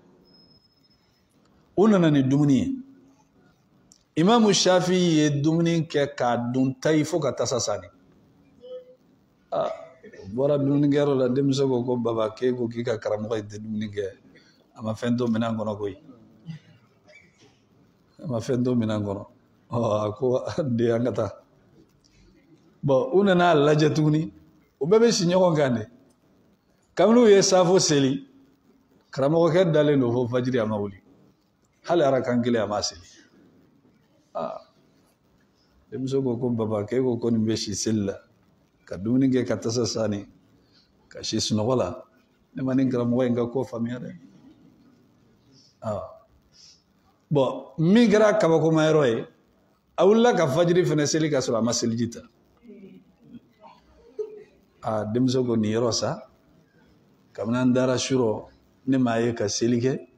unana ni dumni imam shafi ye dumni ke ka dun taifo ka tasasani bora dumni gero la demso ko baba ke ko kika karamo de dumni ge ama fendo minangono koy ama fendo minangono ko de angata bo unana lajatuni o bebe sinyo ko ngane kamlu ye safo seli karamo ke dale no fo fajiri amawuli hal ara kankile amaseli demso ko baba ke ko ni beshi sella kaduni ge katasa sani kashi sunogola ne manin karamo nga ko famiyare bo migra kabako mayroy awulla ka fajiri fene seli ka sura maseljita demso ko ni rosa kamna ndara shuro ne maye ka selike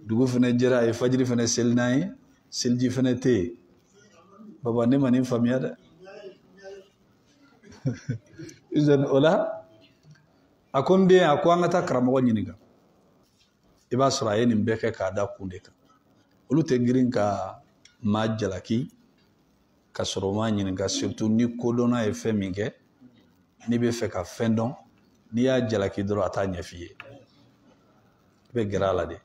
dugu fene jera ay fajiri fene selnay selji fene te baba ne manin famiyare izan ola akonde akwangata karamo nyiniga iba sura yeni mbeke ka da kundeka olu te girin ka majalaki ka soro ma nyiniga surtout ni kodona e femike ni be fe ka fendon ni ya jalaki doro ata nyafiye be gerala de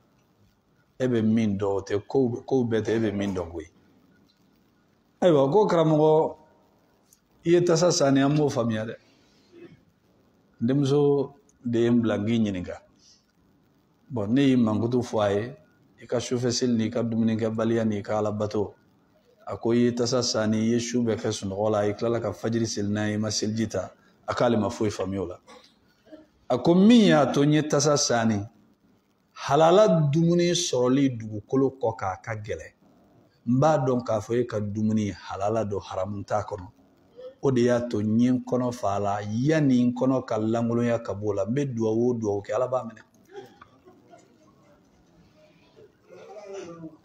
ebe min do te ko bete ebe min do gwe aywa ko karamo iye tasa sani ammo famiya de ndemso de mblangi nyiniga bon ne mangutu foye ika shufesil ni ka dumni ka baliya ni ka alabato akoyi tasa sani yeshu be ka sunola iklala ka fajiri silnai masiljita akali mafoi famiola akomiya to nye tasa sani halala dumuni soroli dugukolo koka ka gele mba don ka foye ka dumuni halala do haramunta kono o de ya to nyin kono fala yani kono kalangolo ya kabola be duwa ke ala ba mene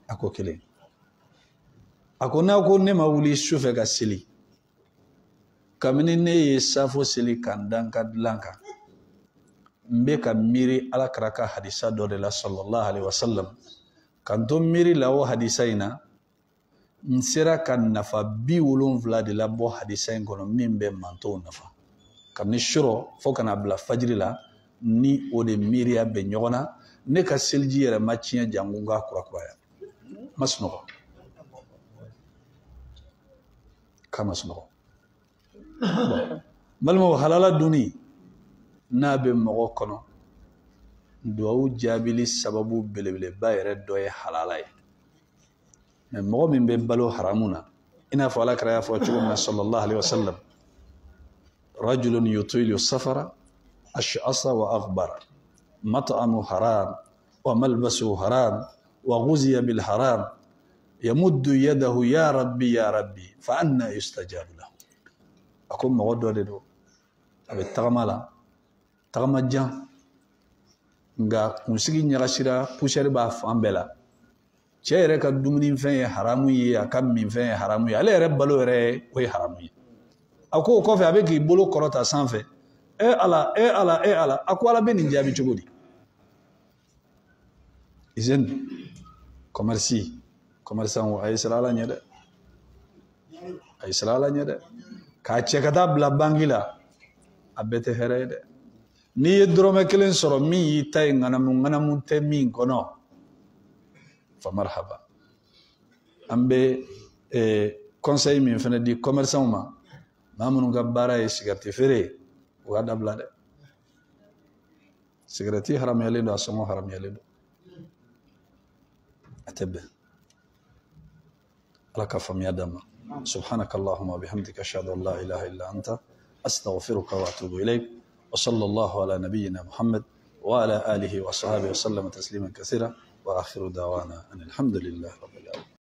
ako kele ako na ko ne mawuli shufe ga sili kamini ne ye safo sili kandanka dlanka mbe ka miri ala karaka hadisa do de la sallallahu alaihi wasallam kanto miri lawo hadisa ina nsira kan nafa bi wolonvla de la bo hadisa ngono mimbe manto nafa kamni shuro fo kana bla fajri la ni o de miriya be nyogona ne ka selji yere machiya jangunga kurakuraya masno kama sno malmo halala duni na be mogo kono do jabili sababu belebele bayre doye halalay mais mogo min be balo haramuna ina fa la kara fa tuuma sallallahu alaihi wasallam rajulun yutilu safara ash'asa wa aghbara mat'amu haram wa malbasu haram wa ghuziya bil haram yamuddu yadahu ya rabbi fa anna yustajabu lahu akum mogo do de do abe tagamala tagamajan nga musigi nyagashira pushari ba fambela chere ka dumuni fen haramu yi akam min fen haramu yi ale balo re we haramu yi ako ko fe abeki bolo korota sanfe ala ako ala be ni jabi chogodi izen commerçant wa ay salala nyade ka chekata bla bangila abete herede ni drome kelen soro mi yitay nganamu te min kono fa marhaba ambe conseil min fana di commerçant ma mamunu gabbara e cigarette fere wa dabla de cigarette haram yale do asmo haram yale do atabe laka famia dama subhanaka allahumma bihamdika ashhadu an la ilaha illa anta astaghfiruka wa atubu ilayk wa sallallahu ala nabiyyina muhammad wa ala alihi wa sahbihi wa sallama tasliman kathira wa akhiru da'wana alhamdulillah.